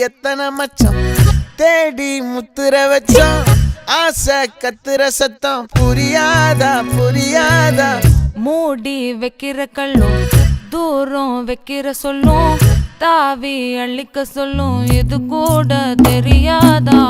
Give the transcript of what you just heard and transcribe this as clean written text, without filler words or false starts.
எத்தனை மச்சம் தேடி முத்துற வச்சோம் ஆசை கத்துற சத்தம் புரியாதா புரியாதா மூடி வைக்கிற கல்லும் தூரம் வைக்கிற சொல்லும் தாவி அள்ளிக்க சொல்லும் இது கூட தெரியாதா